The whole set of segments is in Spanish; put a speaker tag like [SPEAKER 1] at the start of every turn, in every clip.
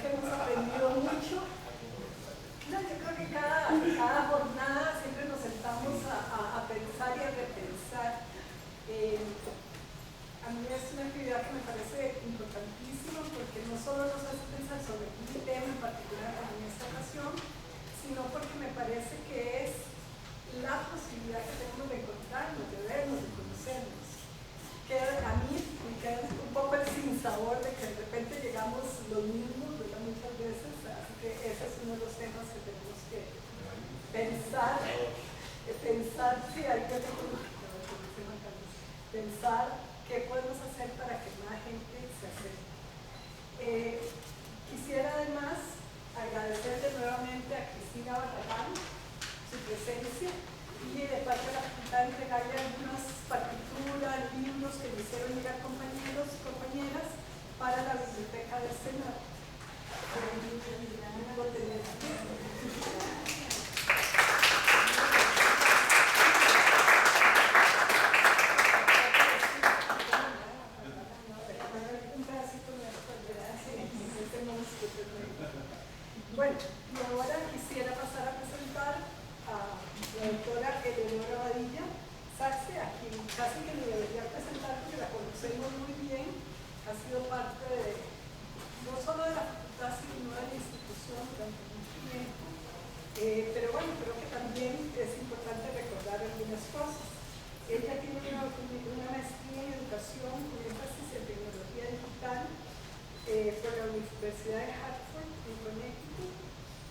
[SPEAKER 1] que hemos aprendido mucho. No, yo creo que cada jornada siempre nos sentamos a pensar y a repensar. A mí es una actividad que me parece importantísima porque no solo nos hace pensar sobre un tema en particular como en esta ocasión, sino porque me parece que es la posibilidad que tenemos de encontrarnos, de vernos, de conocernos. Que a mí me queda un poco el sinsabor de que de repente llegamos los mismos, ¿verdad? Muchas veces, así que ese es uno de los temas que tenemos que pensar si hay que pensar qué podemos hacer para que más gente se acerque. Quisiera además agradecerle nuevamente a Cristina Barragán su presencia y de parte de la facultad entregarle algunas partituras, libros que le hicieron llegar compañeros y compañeras para la biblioteca del Senado. Bueno, y ahora quisiera pasar a presentar a la doctora Eleonora Badilla Saxe, a quien casi que le debería presentar porque la conocemos muy bien, ha sido parte no solo de la facultad, sino de la institución durante mucho tiempo, pero bueno, creo que también es importante recordar algunas cosas. Ella tiene una maestría en educación con énfasis en tecnología digital por la Universidad de Hartford en Connecticut,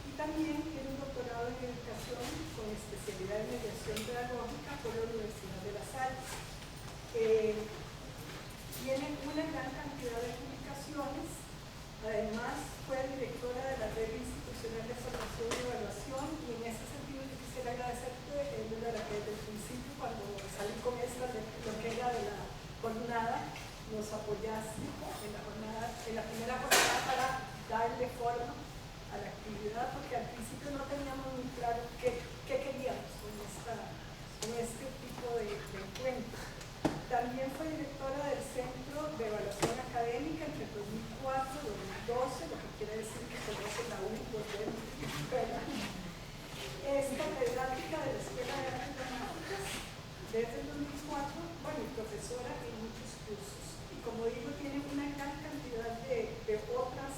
[SPEAKER 1] y también tiene un doctorado en educación con especialidad en mediación pedagógica por la Universidad de La Salle. Tiene una gran cantidad de publicaciones, además fue directora de la Red Institucional de Formación y Evaluación, y en ese sentido yo quisiera agradecerte, Eleonora, que desde el principio cuando salí con esta, lo que era de la jornada, nos apoyaste en la primera jornada para darle forma a la actividad, porque al principio no teníamos muy claro qué queríamos con este tipo de encuentro. También fue directora del Centro de Evaluación Académica entre 2004 y 2012, lo que quiere decir que conoce la U por dentro. Es catedrática de la Escuela de Artes Dramáticas desde el 2004, bueno, y profesora en muchos cursos. Y como digo, tiene una gran cantidad de otros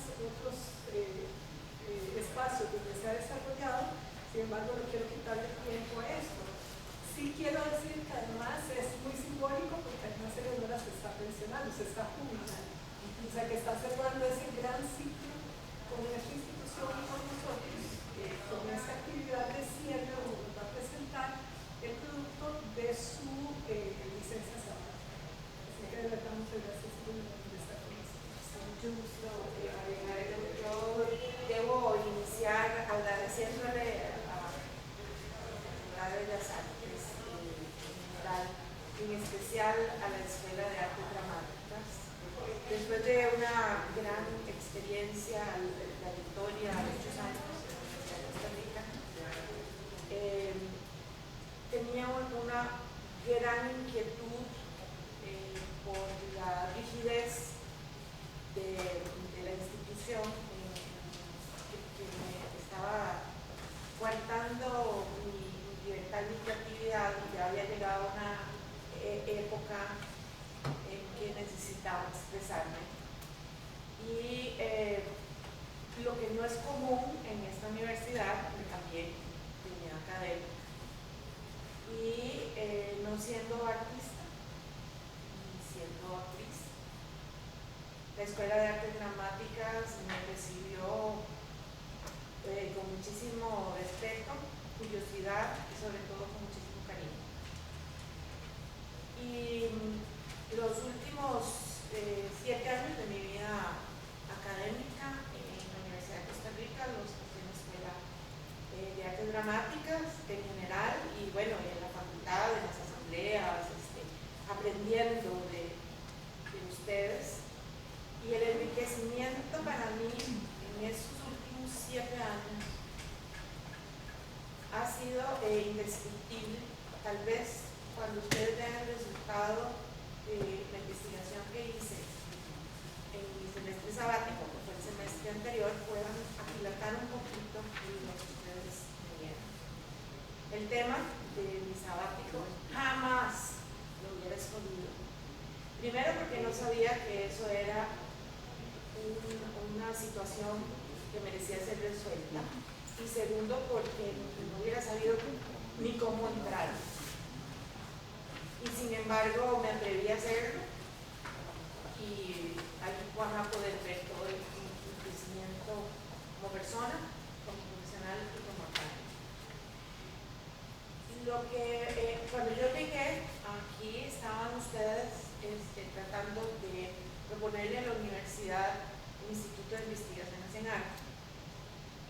[SPEAKER 1] espacios donde se ha desarrollado. Sin embargo, no quiero quitarle tiempo a esto. Sí quiero decir que además es muy simbólico porque además Eleonora se está pensionando, se está jubilando. O sea que está cerrando ese gran ciclo con nuestra institución y con nosotros, con esta actividad de cierre donde nos va a presentar el producto de su licencia sabática. Así que de verdad muchas gracias por estar con nosotros.
[SPEAKER 2] Mucho gusto, yo debo iniciar agradeciéndole a la de las Artes en especial a la Escuela de Artes Dramáticas. Después de una gran experiencia, la Victoria, muchos años en la Universidad de Costa Rica, tenía una gran inquietud por la rigidez de la institución que me estaba coartando mi libertad y mi creatividad, y ya había llegado una época en que necesitaba expresarme. Y lo que no es común en esta universidad, porque también tenía académica, y no siendo artista, ni siendo actriz. La Escuela de Artes Dramáticas me recibió con muchísimo respeto, curiosidad y sobre todo con muchísimo cariño. Y los últimos 7 años de mi vida académica en la Universidad de Costa Rica los pasé en la Escuela de Artes Dramáticas en general, y bueno, en la facultad, en las asambleas, aprendiendo de ustedes. Y el enriquecimiento para mí en estos últimos 7 años ha sido indescriptible. Tal vez cuando ustedes vean el resultado de la investigación que hice en mi semestre sabático, que fue el semestre anterior, el tema de mi sabático jamás lo hubiera escogido. Primero porque no sabía que eso era una situación que merecía ser resuelta. Y segundo porque no hubiera sabido ni cómo entrar. Y sin embargo me atreví a hacerlo y aquí van a poder ver todo el crecimiento como persona, como profesional y como académico. Cuando yo llegué, aquí estaban ustedes tratando de proponerle a la universidad un instituto de investigaciones en arte.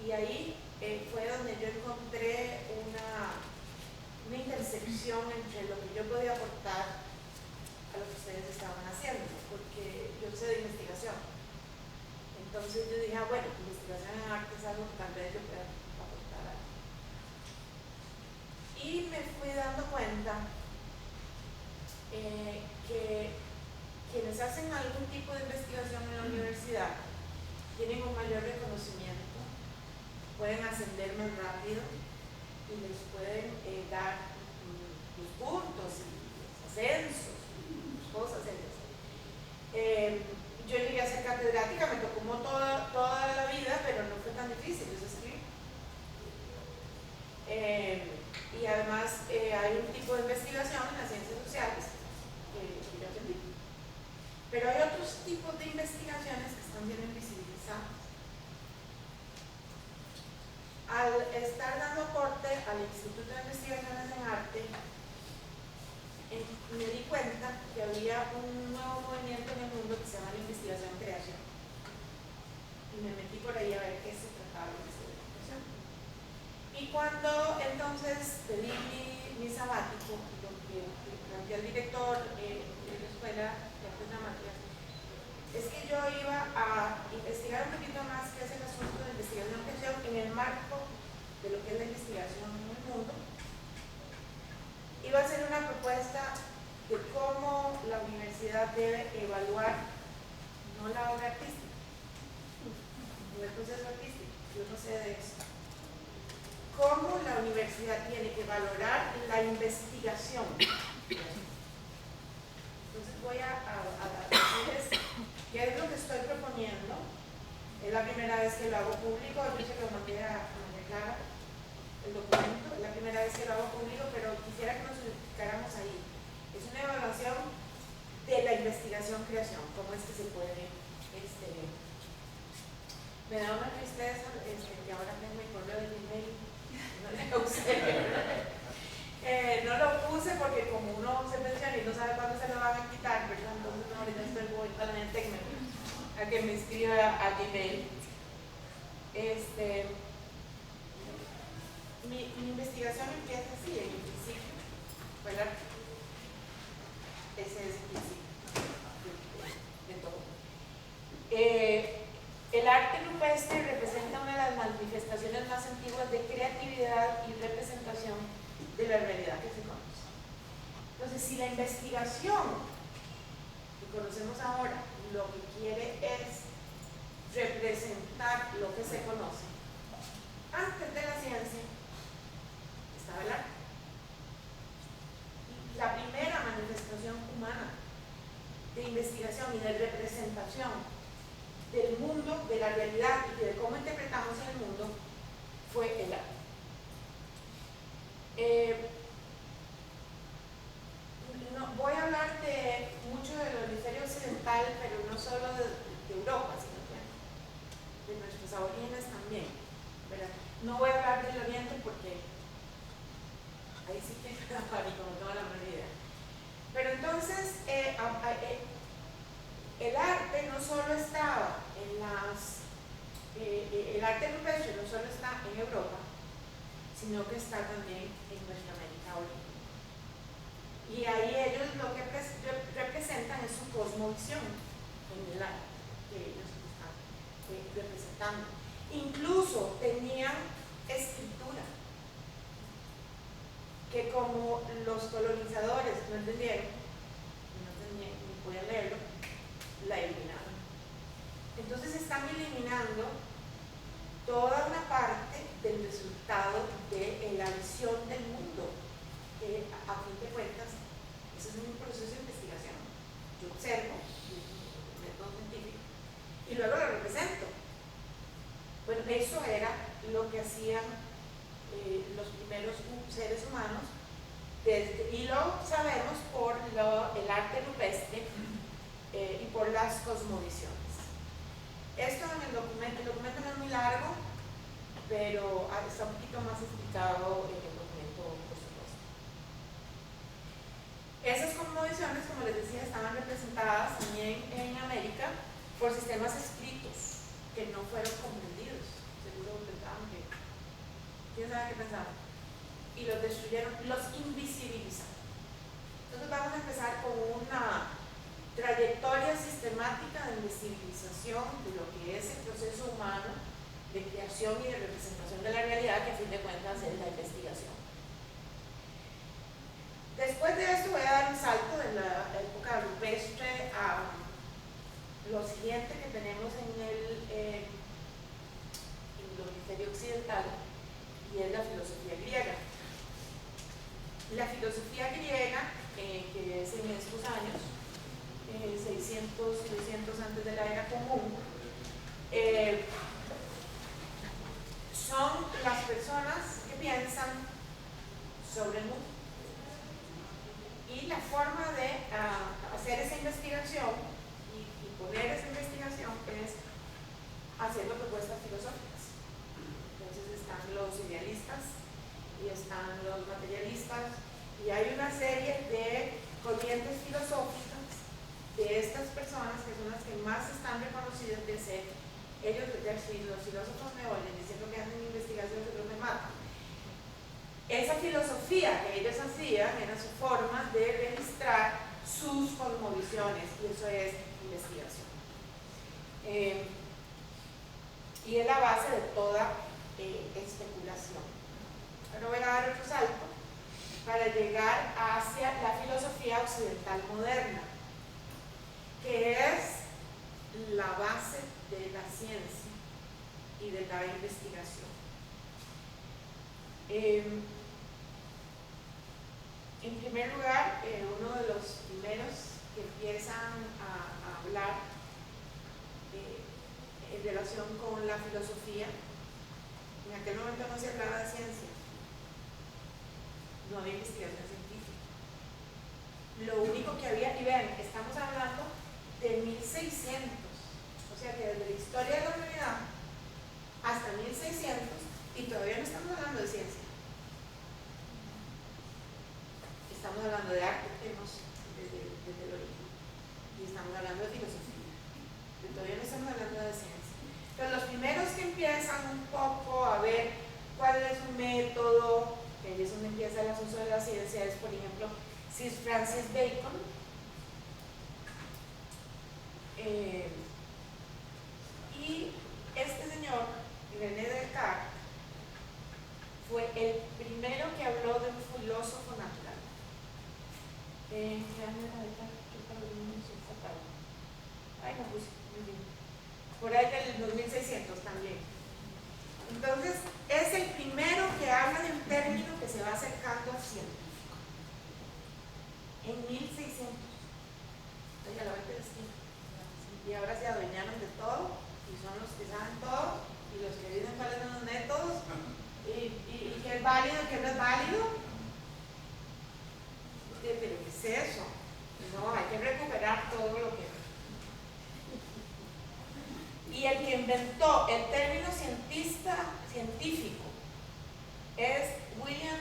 [SPEAKER 2] Y ahí fue donde yo encontré una intersección entre lo que yo podía aportar a lo que ustedes estaban haciendo, porque yo sé de investigación. Entonces yo dije, bueno, investigación en arte es algo que tal vez yo pueda aportar algo. Y me fui dando cuenta que quienes hacen algún tipo de investigación en la universidad tienen un mayor reconocimiento, pueden ascender más rápido y les pueden dar los puntos y los ascensos, cosas yo llegué a ser catedrática, me tocó como toda la vida, pero no fue tan difícil, es escribir. Y además hay un tipo de investigación en las ciencias sociales que yo aprendí. Pero hay otros tipos de investigaciones que están bien invisibilizadas. Al estar dando aporte al Instituto de Investigaciones en Arte, me di cuenta que había un nuevo movimiento en el mundo que se llama la investigación-creación. Y me metí por ahí a ver qué se trataba de investigación. Y cuando entonces pedí mi sabático, lo que planteé al director de la Escuela de Artes Dramáticas, es que yo iba a investigar un poquito más qué es el asunto de investigación-creación en el marco de lo que es la investigación en el mundo. Iba a hacer una propuesta de cómo la universidad debe evaluar no la obra artística, no el proceso artístico, yo no sé de eso. Cómo la universidad tiene que valorar la investigación. Entonces voy a decirles qué es lo que estoy proponiendo. Es la primera vez que lo hago público, yo sé que lo mandé a María Clara, el documento, es la primera vez que lo hago público, pero quisiera que nos ubicáramos ahí. Es una evaluación de la investigación-creación, cómo es que se puede me da una tristeza que ahora tengo mi correo de email, no lo usé. No lo puse porque como uno se menciona y no sabe cuándo se lo van a quitar, ¿verdad? Entonces ahorita estoy muy talmente a que me escriba al email. Mi investigación empieza así, en el principio, ¿verdad? Ese es el principio de todo. El arte rupestre representa una de las manifestaciones más antiguas de creatividad y representación de la realidad que se conoce. Entonces, si la investigación que conocemos ahora lo que quiere es representar lo que se conoce, antes de la ciencia estaba el arte. La primera manifestación humana de investigación y de representación del mundo, de la realidad y de cómo interpretamos el mundo fue el arte. Voy a hablar de mucho del hemisferio occidental, pero no solo de Europa, sino de nuestros orígenes también, ¿verdad? No voy a hablar del oriente porque ahí sí que me da pánico, no tengo la menor idea. Pero entonces, el arte no solo estaba el arte rupestre no solo está en Europa, sino que está también en nuestra América Oriental. Y ahí ellos lo que representan es su cosmovisión en el arte que ellos están representando. Incluso tenían escritura, que como los colonizadores no entendieron, ni podían leerlo, la eliminaron. Entonces están eliminando toda una parte del resultado de la visión del mundo eso era lo que hacían los primeros seres humanos, y lo sabemos por el arte rupestre y por las cosmovisiones. Esto en el documento no es muy largo, pero está un poquito más explicado en el documento, por supuesto. Esas cosmovisiones, como les decía, estaban representadas también en América por sistemas escritos que no fueron comprendidos. Seguro pensaban que, quién sabe qué pensaban, y los destruyeron, los invisibilizaron. Entonces vamos a empezar con una trayectoria sistemática de invisibilización de lo que es el proceso humano de creación y de representación de la realidad, que a fin de cuentas es la investigación. Después de esto voy a dar un salto de la época rupestre a lo siguiente que tenemos en el hemisferio occidental, y es la filosofía griega. La filosofía griega, que es en estos años, 600, 300 antes de la era común, son las personas que piensan sobre el mundo. Y la forma de hacer esa investigación y poner esa investigación es haciendo propuestas filosóficas. Entonces están los idealistas y están los materialistas, y hay una serie de corrientes filosóficas de estas personas que son las que más están reconocidas de ser ellos, los filósofos me oyen diciendo que hacen investigaciones, pero me matan. Esa filosofía que ellos hacían era su forma de registrar sus cosmovisiones, y eso es investigación. Y es la base de toda especulación. Ahora voy a dar otro salto para llegar hacia la filosofía occidental moderna, que es la base de la ciencia y de la investigación. En primer lugar, uno de los primeros que empiezan a hablar en relación con la filosofía, en aquel momento no se hablaba de ciencia, no había investigación científica. Lo único que había, y vean, estamos hablando de 1600, o sea que desde la historia de la humanidad hasta 1600, y todavía no estamos hablando de ciencia. Estamos hablando de arte, desde el origen, y estamos hablando de filosofía, pero todavía no estamos hablando de ciencia. Entonces los primeros que empiezan un poco a ver cuál es su método, que es donde empieza el asunto de la ciencia, es por ejemplo Sir Francis Bacon, y este señor, René Descartes, fue el primero que habló de un filósofo natural. ¿Qué año era Descartes? Ay, no puse, muy bien. Por ahí del 2600 también. Entonces, es el primero que habla de un término que se va acercando al científico. En 1600. Oiga, la vuelta de la esquina. Y ahora se adueñaron de todo, y son los que saben todo, y los que dicen cuáles son los métodos, y qué es válido y qué no es válido. ¿Pero qué es eso? No, hay que recuperar todo lo que... Y el que inventó el término científico es William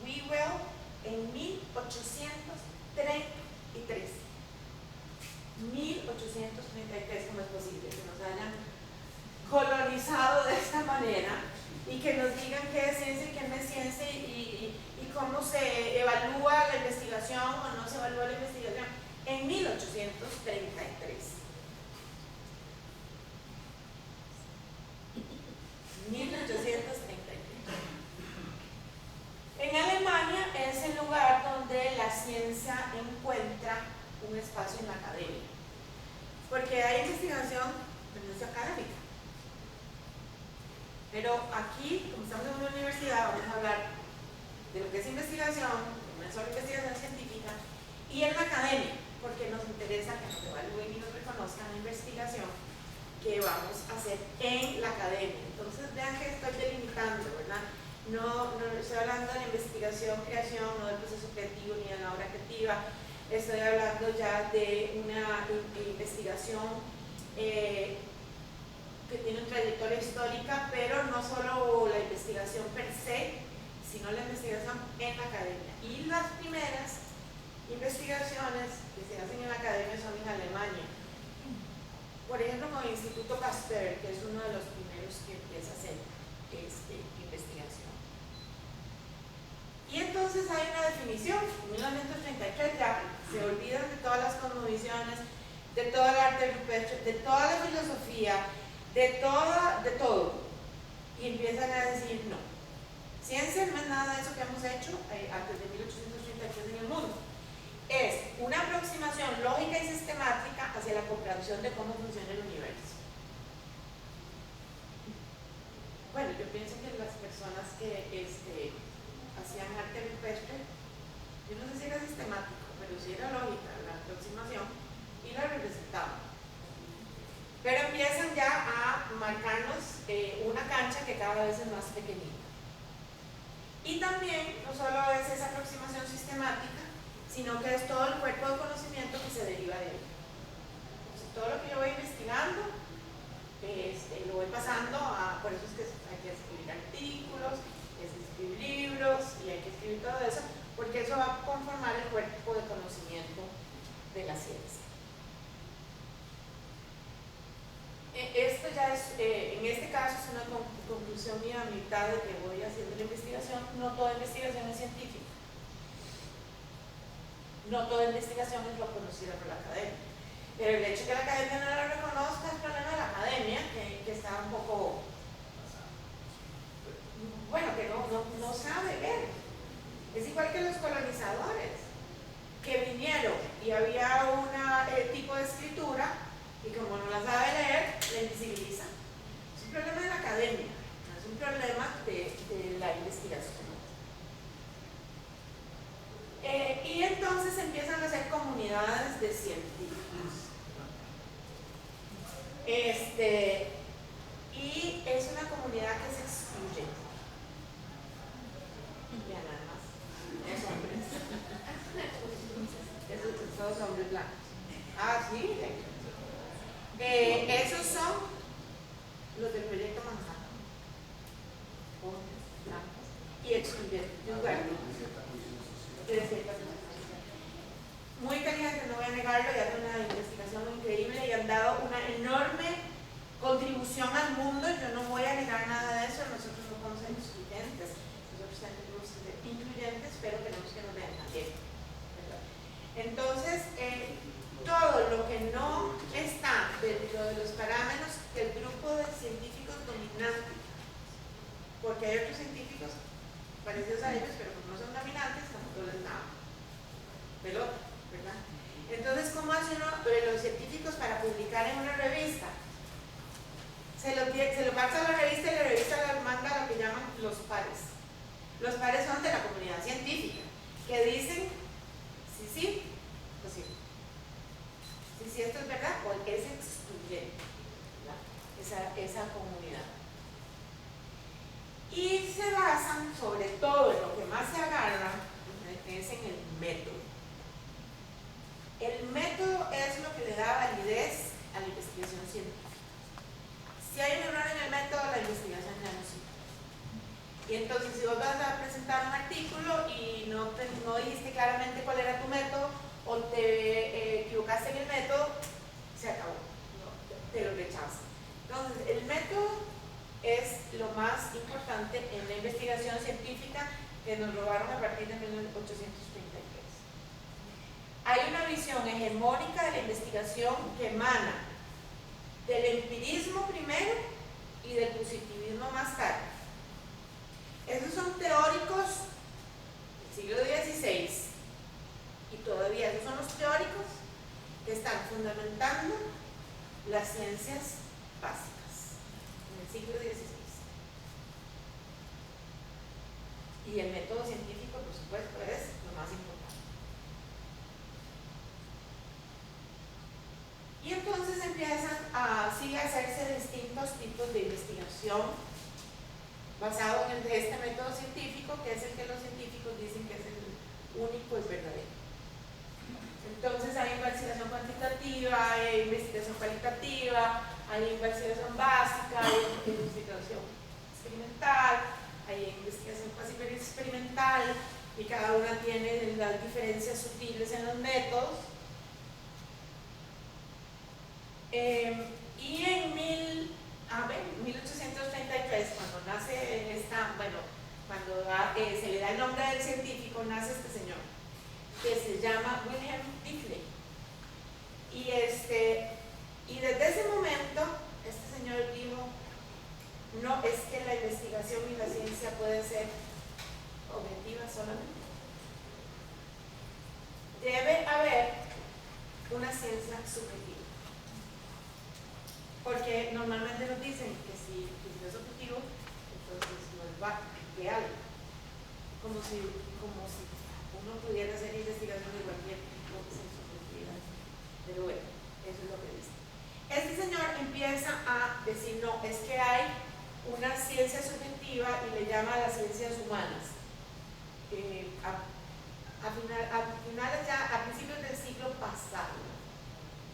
[SPEAKER 2] Whewell en 1833. 1833, ¿cómo es posible que nos hayan colonizado de esta manera y que nos digan qué es ciencia y qué no es ciencia, y cómo se evalúa la investigación o no se evalúa la investigación? En 1833. 1833. En Alemania es el lugar donde la ciencia encuentra un espacio en la academia, porque hay investigación, pero no es académica. Pero aquí, como estamos en una universidad, vamos a hablar de lo que es investigación, no es solo investigación científica, y en la academia, porque nos interesa que nos evalúen y nos reconozcan la investigación que vamos a hacer en la academia. Entonces vean que estoy delimitando, ¿verdad? No estoy hablando de la investigación, creación, no del proceso creativo ni de la obra creativa. Estoy hablando ya de una investigación que tiene una trayectoria histórica, pero no solo la investigación per se, sino la investigación en la academia. Y las primeras investigaciones que se hacen en la academia son en Alemania. Por ejemplo, con el Instituto Pasteur, que es uno de los primeros que empieza a hacer investigación. Y entonces hay una definición. En 1933 ya se olvidan de todas las cosmovisiones, de todo el arte rupestre, de toda la filosofía, de todo. Y empiezan a decir no. Ciencia no es nada de eso que hemos hecho antes de 1833 en el mundo. Es una aproximación lógica y sistemática hacia la comprensión de cómo funciona el universo. Bueno, yo pienso que las personas que hacían arte rupestre, yo no sé si era sistemático, pero sí era lógica la aproximación y la representaban. Pero empiezan ya a marcarnos una cancha que cada vez es más pequeñita. Y también no solo es esa aproximación sistemática, sino que es todo el cuerpo de conocimiento que se deriva de ello. Entonces, todo lo que yo voy investigando, lo voy pasando por eso es que hay que escribir artículos, hay que escribir libros y hay que escribir todo eso, porque eso va a conformar el cuerpo de conocimiento de la ciencia. Esto ya es, en este caso es una conclusión mía a mitad de que voy haciendo la investigación. No toda investigación es científica. No toda investigación es lo conocida por la academia. Pero el hecho de que la academia no lo reconozca es problema de la academia, que está un poco, bueno, que no sabe ver. Es igual que los colonizadores, que vinieron y había un tipo de escritura y como no la sabe leer, la invisibiliza. Es un problema de la academia, no es un problema de la investigación. Y entonces empiezan a hacer comunidades de científicos. Y es una comunidad que se excluye. Vean nada más, es hombres. Esos todos hombres blancos. Ah, sí, esos son los del proyecto Manhattan. Hombres blancos y excluyentes. Muy inteligentes, no voy a negarlo, y hacen una investigación increíble y han dado una enorme contribución al mundo. Yo no voy a negar nada de eso. Nosotros no podemos ser excluyentes, nosotros tenemos que ser incluyentes, pero queremos que nos vean también, ¿verdad? Entonces, todo lo que no está dentro de los parámetros del grupo de científicos dominantes, porque hay otros científicos parecidos a ellos, pero como no son dominantes, tampoco les da pelota, ¿verdad? Entonces, ¿cómo hace uno los científicos para publicar en una revista? Se lo pasa a la revista y la revista les manda lo que llaman los pares. Los pares son de la comunidad científica, que dicen sí, pues sí. Si esto es verdad, o es excluyente, esa comunidad. Y se basan sobre todo en lo que más se agarra, es en el método. El método es lo que le da validez a la investigación científica. Si hay un error en el método, la investigación ya no sirve. Y entonces, si vos vas a presentar un artículo y no dijiste claramente cuál era tu método, o te equivocaste en el método, se acabó, te lo rechazan. Entonces, el método es lo más importante en la investigación científica, que nos robaron a partir de 1833. Hay una visión hegemónica de la investigación que emana del empirismo primero y del positivismo más tarde. Esos son teóricos del siglo XVI, y todavía esos son los teóricos que están fundamentando las ciencias básicas en el siglo XVI. Y el método científico, por supuesto, es lo más importante. Y entonces empiezan así a hacerse distintos tipos de investigación basado en este método científico, que es el que los científicos dicen que es el único y verdadero. Entonces hay investigación cuantitativa, hay investigación cualitativa, hay investigación básica, hay investigación experimental, hay investigación cuasi experimental, y cada una tiene las diferencias sutiles en los métodos. Y en 1833, cuando nace cuando se le da el nombre del científico, nace este señor, que se llama Wilhelm Diffley. Y desde ese momento, este señor dijo, no es que la investigación y la ciencia pueden ser objetivas solamente. Debe haber una ciencia subjetiva. Porque normalmente nos dicen que si no es objetivo, entonces no es real. Como si uno pudiera hacer investigación de cualquier tipo sin subjetividad. Pero bueno, eso es lo que dice. Este señor empieza a decir, no, es que hay una ciencia subjetiva y le llama a las ciencias humanas. A principios del siglo pasado,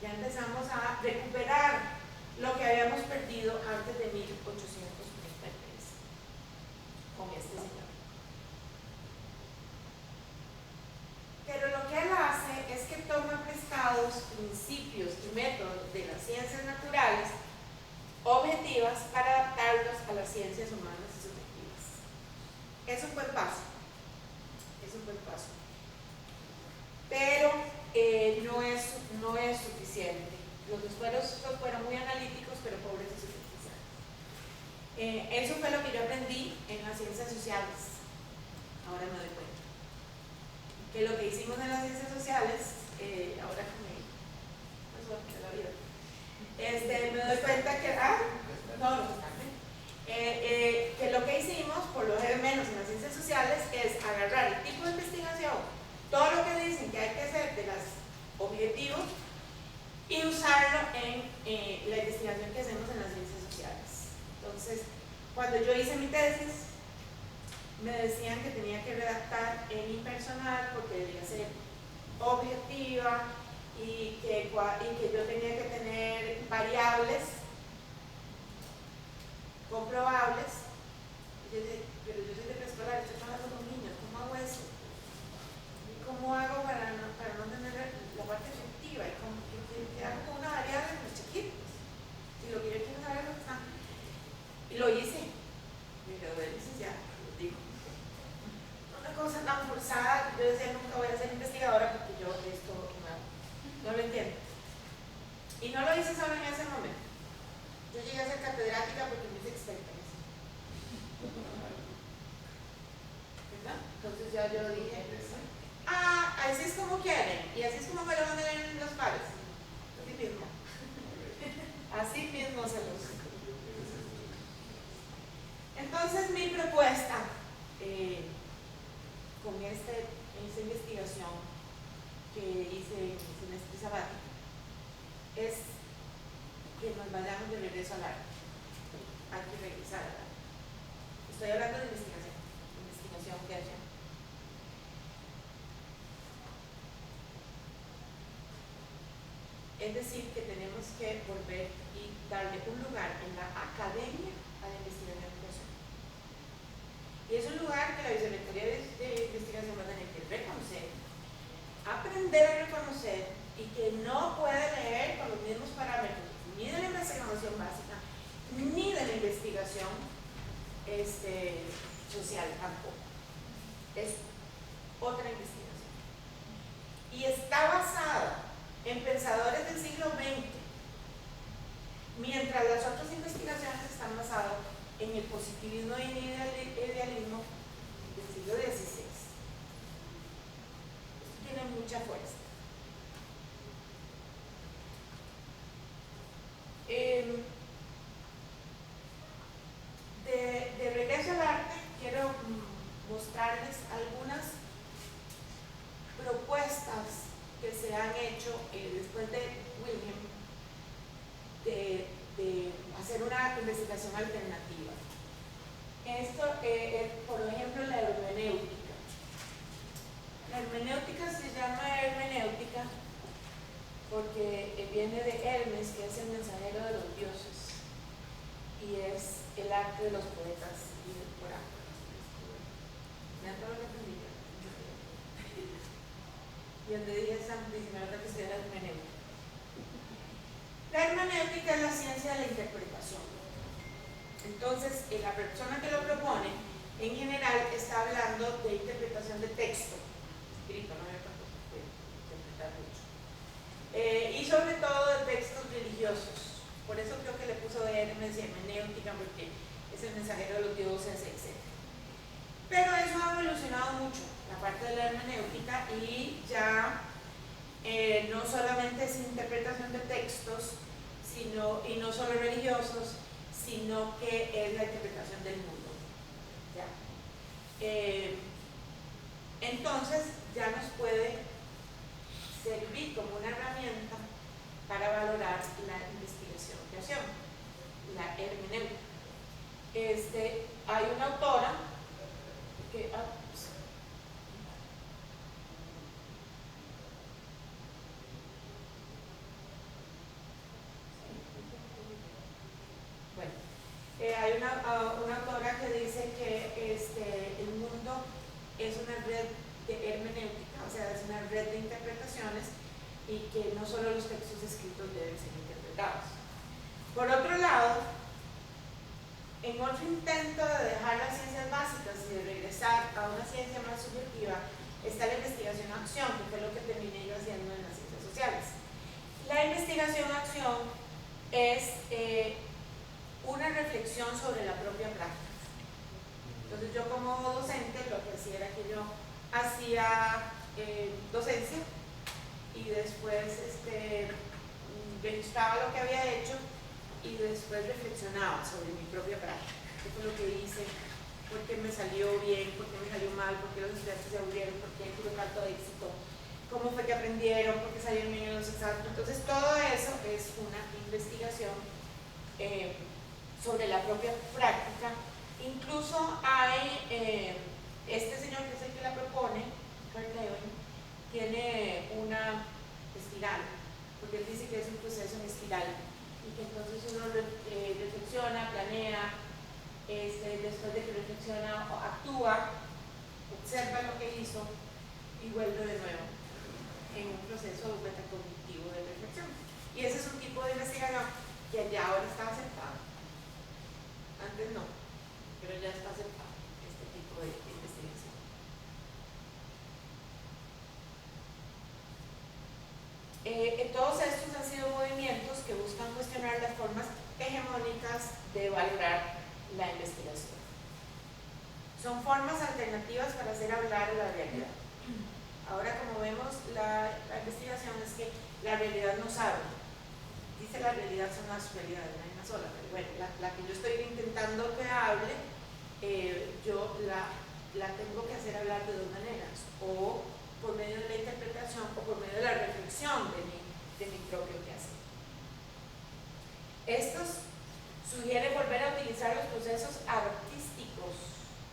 [SPEAKER 2] ya empezamos a recuperar lo que habíamos perdido antes de 1833 con este señor. Pero lo que él hace es que toma prestados principios y métodos de las ciencias naturales objetivas para adaptarlos a las ciencias humanas y subjetivas. Es un buen paso. Pero no es suficiente. Los esfuerzos fueron muy analíticos, pero pobres y superficiales. Eso fue lo que yo aprendí en las ciencias sociales. Ahora me doy cuenta que lo que hicimos en las ciencias sociales, ahora que me la vida, me doy cuenta que que lo que hicimos, por lo menos en las ciencias sociales, es agarrar el tipo de investigación, todo lo que dicen que hay que hacer de los objetivos, y usarlo en la investigación que hacemos en las ciencias sociales. Entonces, cuando yo hice mi tesis, me decían que tenía que redactar en mi personal porque debía ser objetiva y que yo tenía que tener variables comprobables. Y yo dije, pero yo soy de preescolar, estoy trabajando con niños, ¿cómo hago eso? ¿Y cómo hago para no tener la parte objetiva? ¿Y cómo que hago con una variable en los chiquitos? Y lo que yo quiero saber es lo que está. Y lo hice. Me gradué de licenciada, lo digo. Una cosa tan forzada, yo decía, nunca voy a ser investigadora porque yo esto no lo entiendo. Y no lo hice solo en ese momento. Yo llegué a ser catedrática porque me hice experta en eso. ¿Verdad? Entonces ya yo dije, así es como quieren, y así es como me lo van a ver en los pares. Así mismo. Así mismo se los. Entonces mi propuesta con esta investigación que hice en el semestre sabático es que nos vayamos de regreso al arte. Hay que regresar al arte. Estoy hablando de investigación que haya. Es decir, que tenemos que volver y darle un lugar en la academia a la investigación que hacemos. Y es un lugar que la Vicerrectoría de Investigación va a tener que reconocer, aprender a reconocer, y que no puede leer con los mismos parámetros ni de la investigación básica ni de la investigación social tampoco. Es otra investigación. Y está basada en pensadores del siglo XX, mientras las otras investigaciones están basadas en el positivismo y el idealismo del siglo XVI. Esto tiene mucha fuerza. De regreso al arte, quiero mostrarles algunas propuestas que se han hecho después de Wilhelm interpretación alternativa. Esto es, por ejemplo, la hermenéutica. La hermenéutica se llama hermenéutica porque viene de Hermes, que es el mensajero de los dioses, y es el arte de los poetas y del oráculo. ¿Me han dado la pandilla? Y donde dije santísima, ahora que estoy la hermenéutica. La hermenéutica es la ciencia de la interpretación. Entonces, la persona que lo propone, en general, está hablando de interpretación de texto, escrito, no me puedo interpretar mucho. Y sobre todo de textos religiosos. Por eso creo que le puso Hermes y hermenéutica, porque es el mensajero de los dioses, etc. Pero eso ha evolucionado mucho, la parte de la hermenéutica, y ya no solamente es interpretación de textos, y no solo religiosos, sino que es la interpretación del mundo. ¿Ya? Entonces ya nos puede servir como una herramienta para valorar la investigación-creación, la hermenéutica. Hay una autora que... hay una autora que dice que el mundo es una red de hermenéutica, o sea, es una red de interpretaciones, y que no solo los textos escritos deben ser interpretados. Por otro lado, en otro intento de dejar las ciencias básicas y de regresar a una ciencia más subjetiva, está la investigación-acción, que fue lo que terminé yo haciendo en las ciencias sociales. La investigación-acción es una reflexión sobre la propia práctica. Entonces yo como docente lo que hacía era que yo hacía docencia y después registraba lo que había hecho y después reflexionaba sobre mi propia práctica. ¿Qué fue lo que hice? ¿Por qué me salió bien? ¿Por qué me salió mal? ¿Por qué los estudiantes se aburrieron? ¿Por qué tuve tanto éxito? ¿Cómo fue que aprendieron? ¿Por qué salieron bien en los exámenes? Entonces todo eso es una investigación sobre la propia práctica. Incluso hay, este señor que es el que la propone, Carl Lewin, tiene una espiral, porque él dice que es un proceso en espiral, y que entonces uno reflexiona, planea, después de que reflexiona, actúa, observa lo que hizo y vuelve de nuevo en un proceso metacognitivo de reflexión. Y ese es un tipo de investigación que ya ahora está aceptado. Antes no, pero ya está aceptado este tipo de investigación. Todos estos han sido movimientos que buscan cuestionar las formas hegemónicas de valorar la investigación. Son formas alternativas para hacer hablar la realidad. Ahora, como vemos, la investigación es que la realidad no sabe. Dice la realidad son las realidades, no hay una sola, pero bueno, la que yo estoy intentando que hable, yo la tengo que hacer hablar de dos maneras, o por medio de la interpretación o por medio de la reflexión de mi propio quehacer. Estos sugieren volver a utilizar los procesos artísticos,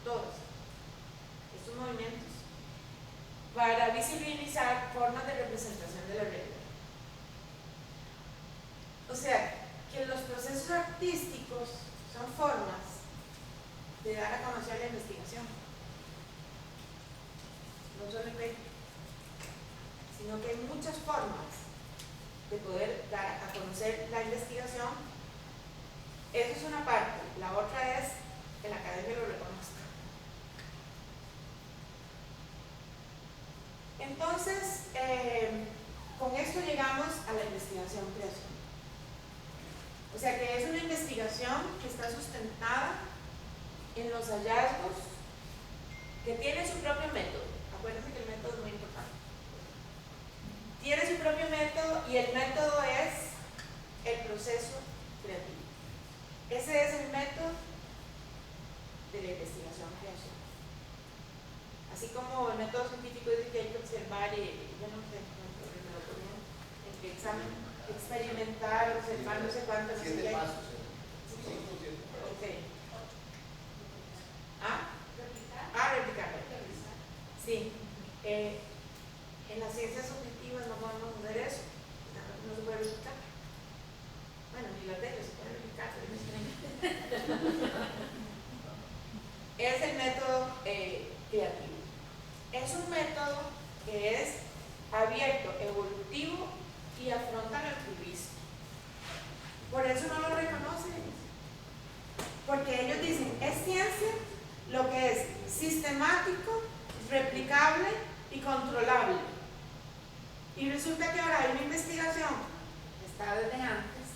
[SPEAKER 2] todos estos movimientos, para visibilizar formas de representación de la realidad. O sea, que los procesos artísticos son formas de dar a conocer la investigación. No solo el sino que hay muchas formas de poder dar a conocer la investigación. Eso es una parte. La otra es que la academia lo reconozca. Entonces, con esto llegamos a la investigación-creación. O sea que es una investigación que está sustentada en los hallazgos, que tiene su propio método. Acuérdense que el método es muy importante. Tiene su propio método y el método es el proceso creativo. Ese es el método de la investigación-creación. Así como el método científico dice que hay que observar y yo no sé, me lo ponía en qué examen, experimentar, observar, no sé cuánto, no sé qué. En las ciencias objetivas no podemos hacer eso, no se puede verificar. Bueno, ni la tele se puede verificar, pero no es el método creativo. Es un método que es abierto, evolutivo y afronta lo imprevisto. Por eso no lo reconocen, porque ellos dicen, es ciencia lo que es sistemático, replicable y controlable. Y resulta que ahora hay una investigación que está desde antes,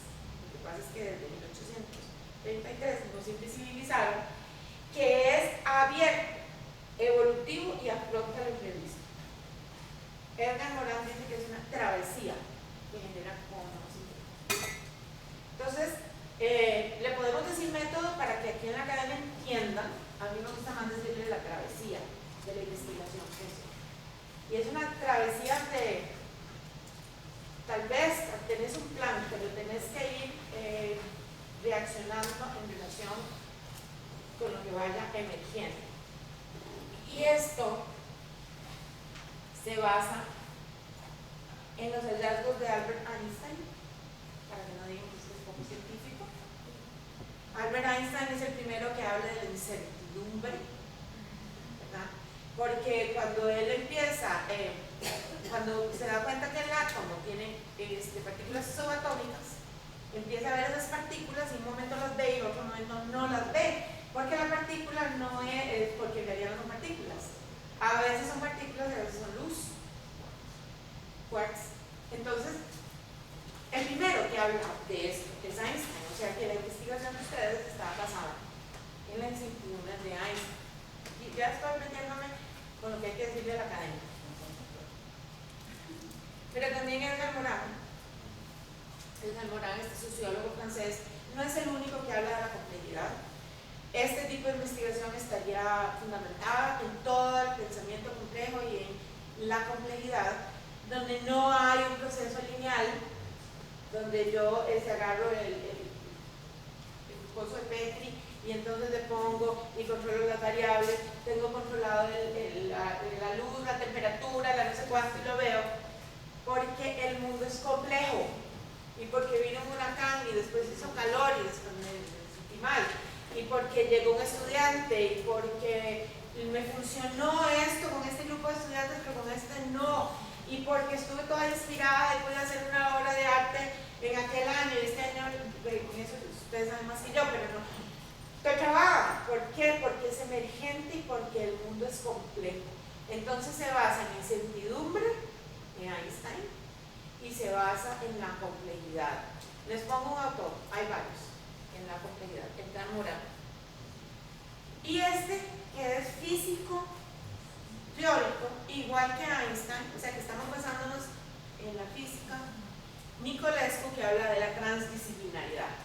[SPEAKER 2] lo que pasa es que desde 1833 nos invisibilizaron, que es abierto, evolutivo y afronta lo imprevisto. Edgar Morin dice que es una travesía que genera conocimiento. Entonces, le podemos decir método para que aquí en la academia entiendan. A mí me gusta más decirle la travesía de la investigación. Eso. Y es una travesía de, tal vez tenés un plan, pero tenés que ir reaccionando en relación con lo que vaya emergiendo. Y esto se basa en los hallazgos de Albert Einstein, para que no digan que es poco científico. Albert Einstein es el primero que habla de la incertidumbre, ¿verdad? Porque cuando él empieza, cuando se da cuenta que el átomo tiene partículas subatómicas, empieza a ver esas partículas y un momento las ve y en otro momento no las ve, porque la partícula no es, porque en realidad no son partículas. A veces son partículas y a veces son luz, quarks. Entonces, el primero que habla de esto es Einstein, o sea que la investigación de ustedes está basada en la incertidumbre de Einstein. Y ya estoy metiéndome con lo que hay que decirle a la academia. Pero también Edgar Morin, este sociólogo francés, no es el único que habla de la complejidad. Este tipo de investigación estaría fundamentada en todo el pensamiento complejo y en la complejidad, donde no hay un proceso lineal, donde yo agarro el coso de Petri y entonces le pongo y controlo las variables, tengo controlado la luz, la temperatura, la no sé cuánto y lo veo, porque el mundo es complejo y porque vino un huracán y después hizo calor y después me sentí mal, y porque llegó un estudiante y porque me funcionó esto con este grupo de estudiantes pero con este no, y porque estuve toda inspirada y pude hacer una obra de arte en aquel año y este año, con eso ustedes saben más que yo, pero no estoy trabada. ¿Por qué? Porque es emergente y porque el mundo es complejo. Entonces se basa en incertidumbre de Einstein y se basa en la complejidad. Les pongo un autor, hay varios en la complejidad, Edgar Morin. Y que es físico teórico, igual que Einstein, o sea que estamos basándonos en la física. Nicolescu, que habla de la transdisciplinaridad.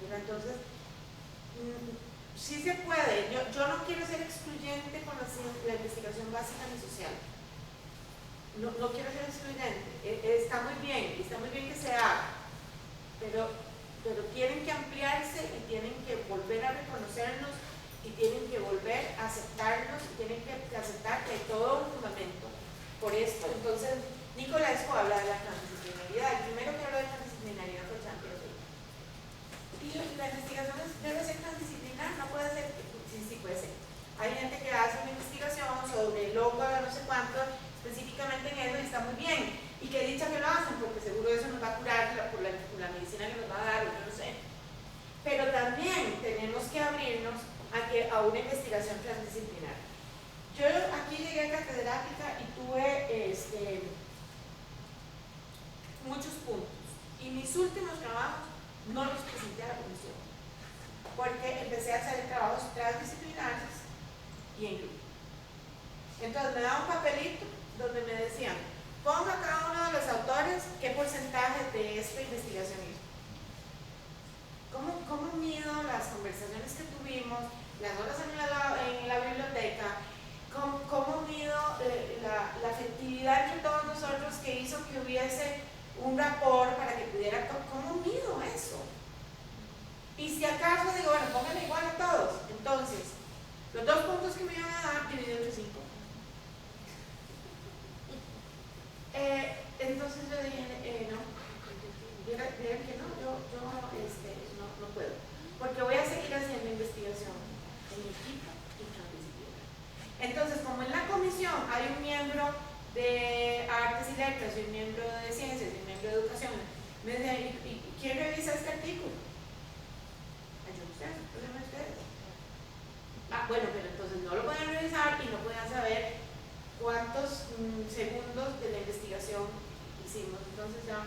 [SPEAKER 2] Entonces, sí se puede. Yo no quiero ser excluyente con la investigación básica ni social. No quiero ser excluyente. Está muy bien que se haga, pero tienen que ampliarse y tienen que volver a reconocernos y tienen que volver a aceptarnos y tienen que aceptar que hay todo un fundamento por esto. Entonces, Nicolescu habla de la transdisciplinaridad. El primero que habla de transdisciplinaridad fue Jean-Pierre Riel. Y la investigación debe ser transdisciplinar, no puede ser, sí puede ser. Hay gente que hace una investigación sobre el hongo de no sé cuánto, específicamente en eso, y está muy bien. Y que dicha que lo hacen, porque seguro eso nos va a curar por la medicina que nos va a dar, o yo no sé. Pero también tenemos que abrirnos a una investigación transdisciplinar. Yo aquí llegué a catedrática y tuve muchos puntos. Y mis últimos trabajos no los presenté a la comisión, porque empecé a hacer trabajos transdisciplinarios y en grupo. Entonces me daban un papelito donde me decían, ponga cada uno de los autores qué porcentaje de esta investigación hizo. ¿Cómo mido las conversaciones que tuvimos, las horas en la biblioteca? ¿Cómo mido la afectividad entre todos nosotros que hizo que hubiese un rapport para que pudiera? ¿Cómo mido eso? Y si acaso digo, bueno, pónganle igual a todos. Entonces, los 2 puntos que me iban a dar dividido entre 5. Me decía, ¿y quién revisa este artículo? Ay, yo no sé, problema de ustedes. Ah, bueno, pero entonces no lo podían revisar y no podían saber cuántos segundos de la investigación hicimos. Entonces ya,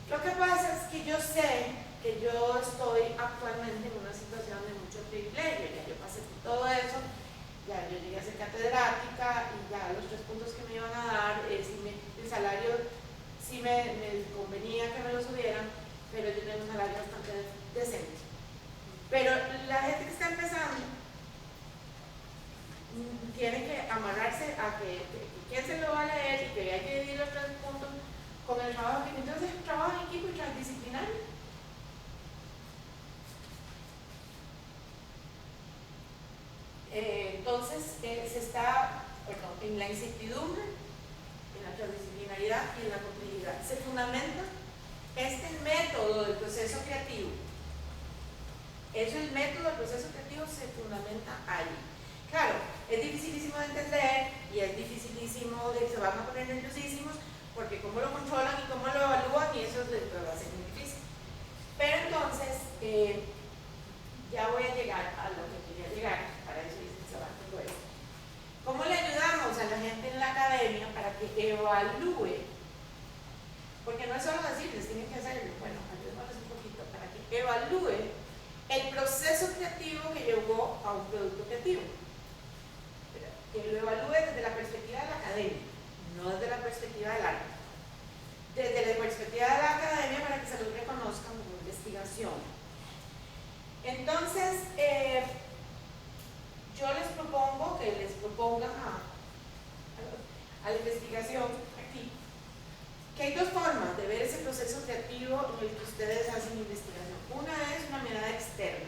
[SPEAKER 2] lo que pasa es que yo sé que yo estoy actualmente en una situación de mucho privilegio. Ya yo pasé por todo eso, ya yo llegué a ser catedrática y ya los 3 puntos que me iban a dar, el salario sí me convenía que me lo subieran, pero yo tengo un salario bastante decente. Pero la gente que está empezando tiene que amarrarse a que quién se lo va a leer y que hay que dividir los 3 puntos con el trabajo en equipo. Entonces es un trabajo en equipo y transdisciplinario. Entonces se está, en la incertidumbre, en la transdisciplinaridad y en la complejidad. Se fundamenta este método del proceso creativo. El método del proceso creativo se fundamenta ahí. Claro, es dificilísimo de entender y es dificilísimo de que se van a poner nerviosísimos porque cómo lo controlan y cómo lo evalúan, y eso les va a ser muy difícil. Pero entonces, ya voy a llegar a lo que quería llegar, para eso hice el sabático esto. ¿Cómo le ayudamos a la gente en la academia para que evalúe? Porque no es solo decirles, tienen que hacerlo. Bueno, ayudémosles un poquito, para que evalúe el proceso creativo que llevó a un producto creativo. Que lo evalúe desde la perspectiva de la academia, no desde la perspectiva del arte. Desde la perspectiva de la academia, para que se los reconozcan como investigación. Entonces, yo les propongo que les propongan a la investigación aquí que hay 2 formas de ver ese proceso creativo en el que ustedes hacen investigación. Una es una mirada externa,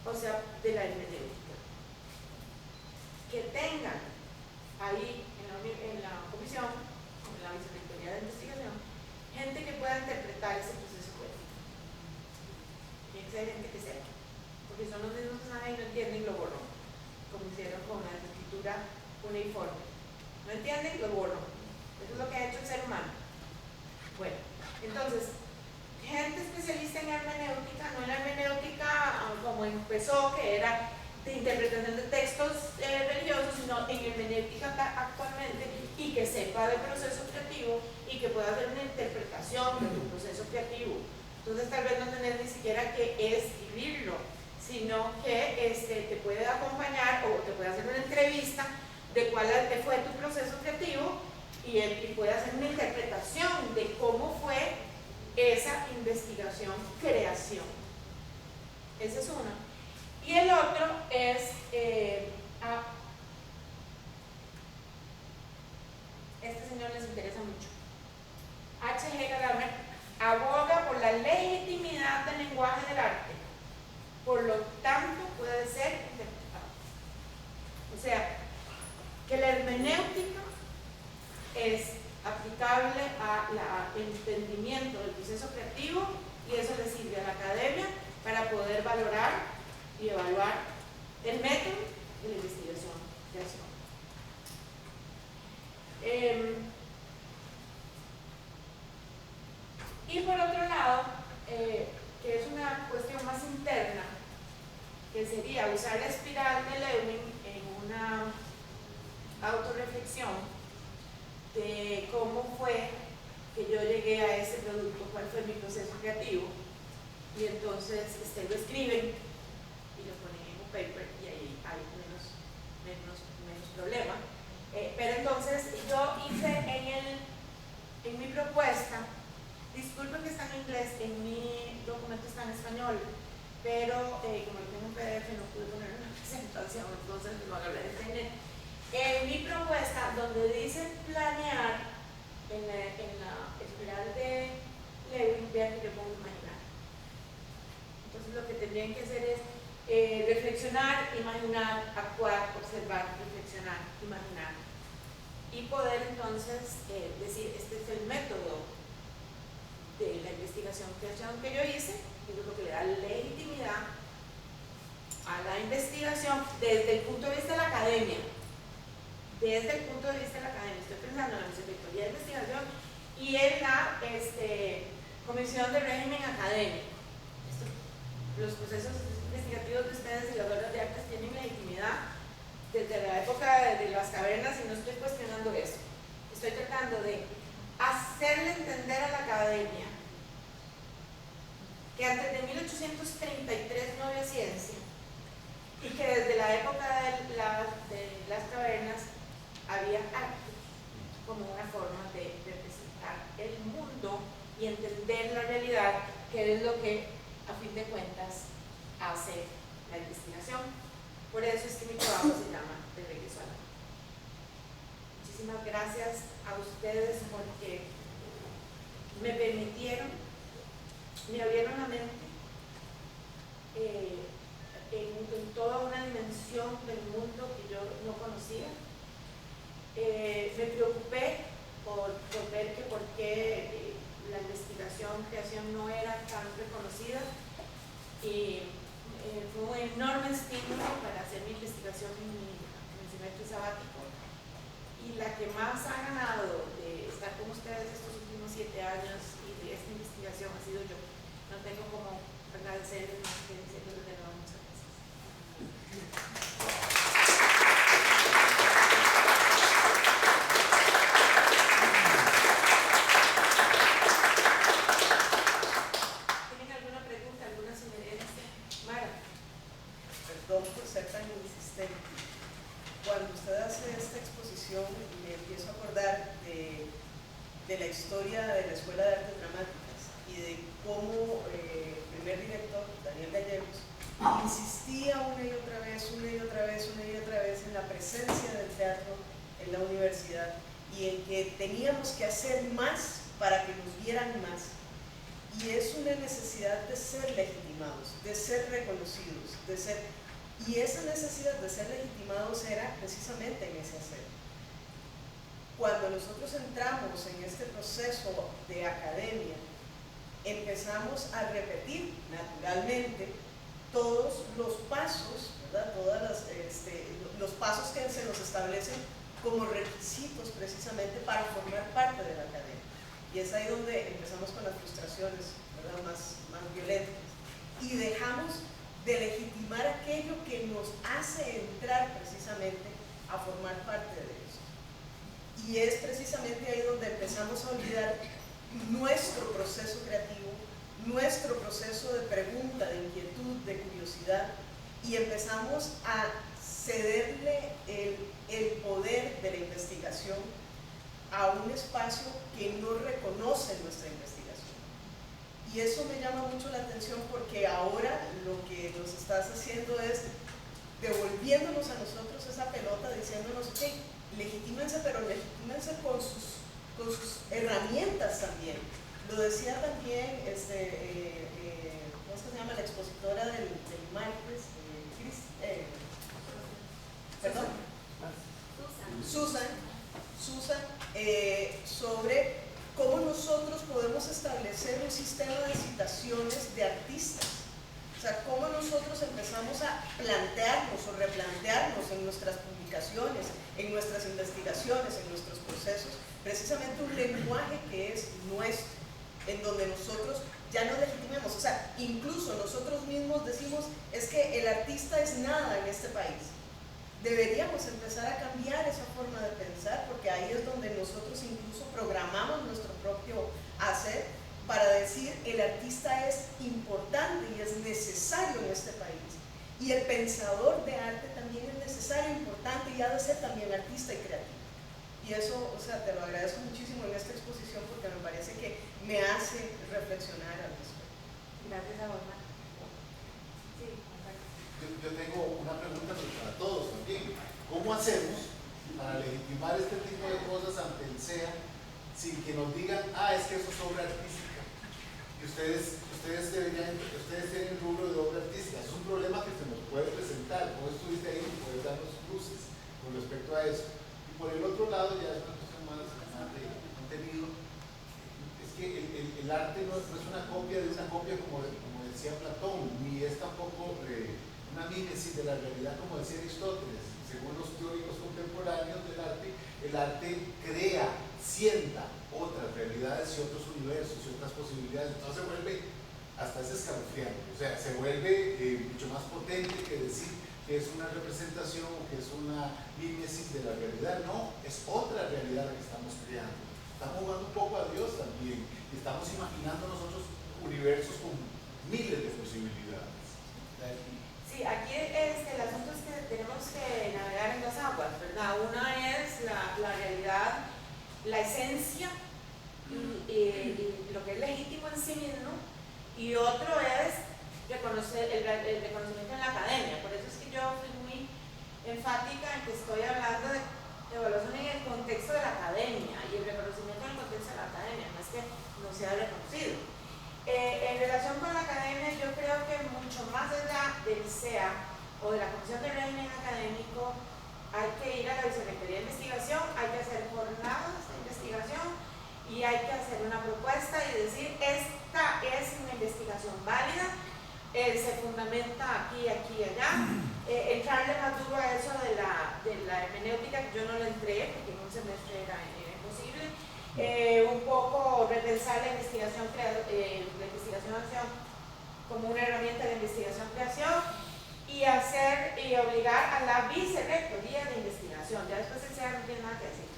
[SPEAKER 2] o sea, de la hermenéutica. Que tengan ahí en la comisión, en la vicerrectoría de investigación, gente que pueda interpretar ese proceso creativo. Tiene que ser gente que sepa, porque son los mismos que saben y no entienden y lo borran, como hicieron con la escritura uniforme. ¿No entienden? Lo borran. Eso es lo que ha hecho el ser humano. Bueno, entonces, gente especialista en hermenéutica, no en la hermenéutica como empezó, que era de interpretación de textos religiosos, sino en hermenéutica actualmente, y que sepa del proceso creativo y que pueda hacer una interpretación de tu proceso creativo. Entonces tal vez no tener ni siquiera que escribirlo, sino que te puede acompañar o te puede hacer una entrevista de cuál fue tu proceso creativo y puede hacer una interpretación de cómo fue esa investigación, creación. Esa es una. Y el otro es, este señor les interesa mucho. H.G. Gadamer aboga por la legitimidad del lenguaje del arte, por lo tanto puede ser interpretado. O sea, que la hermenéutica es aplicable al entendimiento del proceso creativo y eso le sirve a la academia para poder valorar y evaluar el método de la investigación creación. Y por otro lado, que es una cuestión más interna, que sería usar la espiral de Lewin en una autorreflexión de cómo fue que yo llegué a ese producto, cuál fue mi proceso creativo, y entonces lo escriben y lo ponen en un paper y ahí hay menos problema. Pero entonces yo hice en mi propuesta, disculpen que está en inglés, en mi documento está en español, pero como lo tengo en PDF no pude poner una presentación, entonces lo hago en internet. En mi propuesta, donde dice planear, en la espiral de Lewin, vean que yo pongo imaginar. Entonces lo que tendrían que hacer es reflexionar, imaginar, actuar, observar, reflexionar, imaginar. Y poder entonces decir, este es el método de la investigación que yo hice, que es lo que le da legitimidad a la investigación desde el punto de vista de la academia. Desde el punto de vista de la academia, estoy pensando en la vicerrectoría de investigación y y en la Comisión de Régimen Académico. Los procesos investigativos de ustedes y las obras de artes tienen legitimidad desde la época de las cavernas y no estoy cuestionando eso. Estoy tratando de hacerle entender a la academia que antes de 1833 no había ciencia y que desde la época de las cavernas había arte como una forma de representar el mundo y entender la realidad, que es lo que a fin de cuentas hace la investigación. Por eso es que mi trabajo se llama De regreso a la mente. Muchísimas gracias a ustedes porque me permitieron, me abrieron la mente en toda una dimensión del mundo que yo no conocía. Me preocupé por ver que por qué la creación no era tan reconocida, y fue un enorme estímulo para hacer mi investigación en mi semestre sabático, y la que más ha ganado de estar con ustedes estos últimos 7 años y de esta investigación ha sido yo. No tengo como agradecerles más que decirles de nuevo muchas gracias. ¿Tienen alguna pregunta, alguna sugerencia? Mara.
[SPEAKER 1] Perdón por ser tan insistente. Cuando usted hace esta exposición, me empiezo a acordar de la historia de la Escuela de Artes Dramáticas y de cómo el primer director, Daniel Gallegos, insistía una y otra vez en la presencia del teatro en la universidad y en que teníamos que hacer más para que nos vieran más. Y es una necesidad de ser legitimados, de ser reconocidos, y esa necesidad de ser legitimados era precisamente en ese hacer. Cuando nosotros entramos en este proceso de academia, empezamos a repetir naturalmente todos los pasos, ¿verdad? Los pasos que se nos establecen como requisitos precisamente para formar parte de la academia. Y es ahí donde empezamos con las frustraciones, ¿verdad? más violentas. Y dejamos de legitimar aquello que nos hace entrar precisamente a formar parte de eso. Y es precisamente ahí donde empezamos a olvidar nuestro proceso creativo, nuestro proceso de pregunta, de inquietud, de curiosidad, y empezamos a cederle el poder de la investigación a un espacio que no reconoce nuestra investigación. Y eso me llama mucho la atención porque ahora lo que nos estás haciendo es devolviéndonos a nosotros esa pelota, diciéndonos, ok, legitímense, pero legitímense con sus herramientas también. Lo decía también, ¿cómo se llama? La expositora del Marques, perdón, Susan, sobre cómo nosotros podemos establecer un sistema de citaciones de artistas. O sea, cómo nosotros empezamos a plantearnos o replantearnos en nuestras publicaciones, en nuestras investigaciones, en nuestros procesos, precisamente un lenguaje que es nuestro, en donde nosotros ya no legitimemos. O sea, incluso nosotros mismos decimos, es que el artista es nada en este país. Deberíamos empezar a cambiar esa forma de pensar, porque ahí es donde nosotros incluso programamos nuestro propio hacer para decir el artista es importante y es necesario en este país, y el pensador de arte también es necesario, importante, y ha de ser también artista y creativo. Y eso, o sea, te lo agradezco muchísimo en esta exposición porque me parece que me hace reflexionar al respecto.
[SPEAKER 2] Gracias a vos, Marta.
[SPEAKER 3] Yo tengo una pregunta para todos también. ¿Cómo hacemos para legitimar este tipo de cosas ante el SEA sin que nos digan, es que eso es obra artística? Y ustedes tienen el rubro de obra artística. Es un problema que se nos puede presentar. Vos estuviste ahí y puedes darnos luces con respecto a eso. Y por el otro lado, ya es una cuestión más de contenido, es que el arte no es una copia de una copia como decía Platón, ni es tampoco una mímesis de la realidad como decía Aristóteles. Es según los teóricos contemporáneos del arte, el arte crea, sienta otras realidades y otros universos y otras posibilidades. Entonces se vuelve hasta es escalofriante, o sea, se vuelve mucho más potente que decir que es una representación o que es una mímesis de la realidad. No, es otra realidad la que estamos creando. Estamos jugando un poco a Dios también y estamos imaginando nosotros universos con miles de posibilidades.
[SPEAKER 2] Sí, aquí el asunto es que tenemos que navegar en dos aguas, ¿verdad? Una es la realidad, la esencia y lo que es legítimo en sí mismo, y otro es el reconocimiento en la academia. Por eso es que yo fui muy enfática en que estoy hablando de evaluación en el contexto de la academia y el reconocimiento en el contexto de la academia, no es que no sea reconocido. En relación con la academia, yo creo que mucho más allá del CEA o de la Comisión de Régimen Académico, hay que ir a la Vicerrectoría de Investigación, hay que hacer jornadas de investigación y hay que hacer una propuesta y decir, esta es una investigación válida, se fundamenta aquí, aquí y allá. Entrarle más duro a eso de la hermenéutica, que yo no lo entré, porque en un semestre era imposible. Un poco repensar la investigación-acción como una herramienta de investigación-creación y obligar a la vicerrectoría de investigación. Ya después el SEA no tiene nada que decir,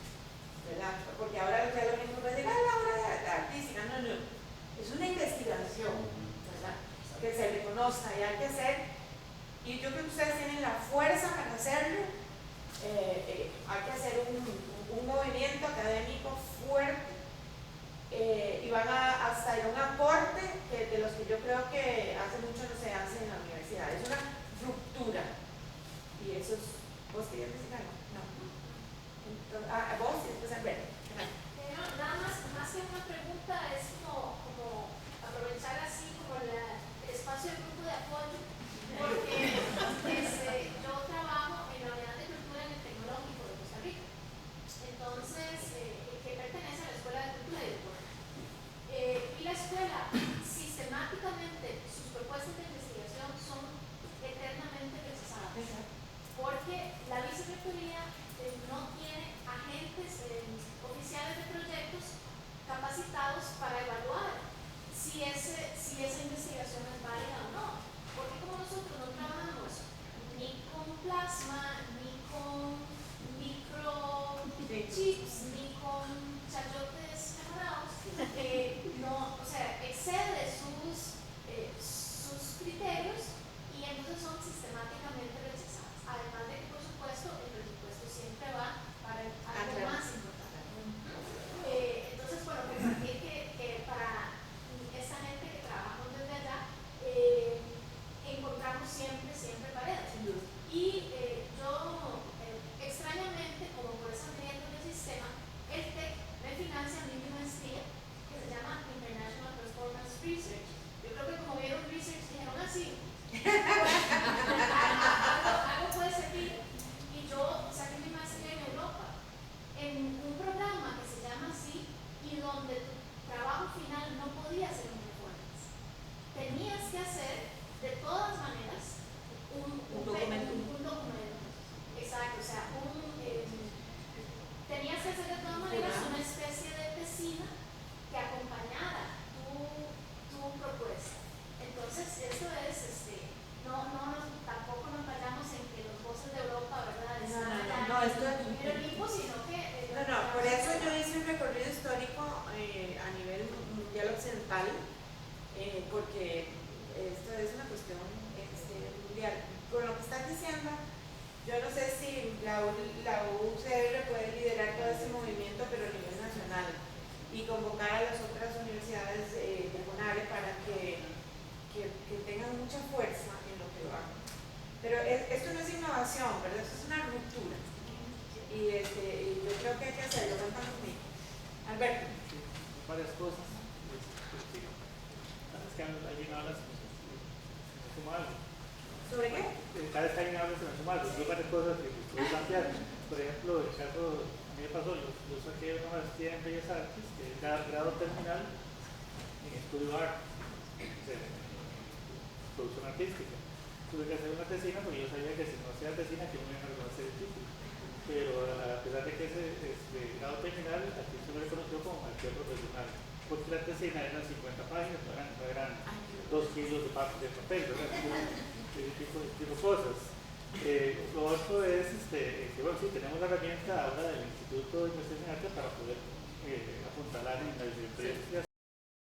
[SPEAKER 2] ¿verdad? Porque ahora ya lo mismo puede decir, la obra de artística, no, es una investigación, ¿verdad? Que se reconozca y hay que hacer, y yo creo que ustedes tienen la fuerza para hacerlo. Hay que hacer un movimiento académico fuerte y van a hasta un aporte de los que yo creo que hace mucho no se hace en la universidad. Es una ruptura. Y eso es, ¿vos querías decir algo? No. Entonces, vos y después Alberto.
[SPEAKER 4] Nada más que una pregunta, es como aprovechar así como el espacio del grupo de apoyo, porque yo trabajo en la unidad de cultura en el Tecnológico de Costa Rica, entonces, que pertenece a la Escuela de Cultura y Deporte. Y la escuela, sistemáticamente, sus propuestas de investigación son eternamente rechazadas, porque la vicerrectoría no tiene agentes oficiales de proyectos capacitados para evaluar si esa investigación es válida o no. Porque como nosotros no trabajamos ni con plasma, ni con microchips, ni con chayotes mejorados, no, o sea, excede sus criterios y entonces son sistemáticamente rechazadas. Además de que, por supuesto, el presupuesto siempre va para algo más importante. Entonces, bueno, compartir que para esa gente que trabajamos desde allá, encontramos siempre paredes. Y yo, extrañamente, como por esa afinidad del sistema, el TEC me financia a mí mi maestría, que se llama International Performance Research. Yo creo que como vieron research, dijeron así, algo puede servir. Y yo saqué mi maestría en Europa, en un programa que se llama así, y donde tu trabajo final no podía ser un performance. Tenías que hacer, de todas maneras, un documento. Exacto, o sea, tenías que hacer de todas maneras una especie de tesina que acompañara tu propuesta. Entonces, eso es, tampoco nos vayamos en que los voces de Europa, ¿verdad?
[SPEAKER 2] No, esto es
[SPEAKER 4] el Olimpo, sino que...
[SPEAKER 2] por eso yo hice un recorrido histórico a nivel mundial occidental, porque esto es una cuestión mundial. Con lo que estás diciendo, yo no sé si la UCR puede liderar todo este movimiento, pero a nivel nacional, y convocar a las otras universidades de CONARE para que tengan mucha fuerza en lo que lo hagan. Pero esto no es innovación, ¿verdad? Esto es una ruptura. Y yo creo que hay que hacerlo. Cuéntame conmigo. Alberto.
[SPEAKER 5] Varias cosas. Es que alguien habla, se me suma algo.
[SPEAKER 2] ¿Sobre qué?
[SPEAKER 5] Cada vez que alguien habla, se me suma algo. Yo varias cosas que estoy planteando. Por ejemplo, el caso, a mí me pasó, yo saqué una maestría en Bellas Artes, que es grado terminal en estudio arte, producción artística. Tuve que hacer una tesina porque yo sabía que si no sea vecina, que no me van a hacer el título. Pero a pesar de que ese grado terminal, aquí se lo reconoció como maestría profesional. Porque la tesina eran 50 páginas, no eran 2 kilos de papel, ¿verdad? Ese tipo de cosas. Lo otro es que, bueno, sí, tenemos la herramienta ahora del Instituto de Investigación en Arte para poder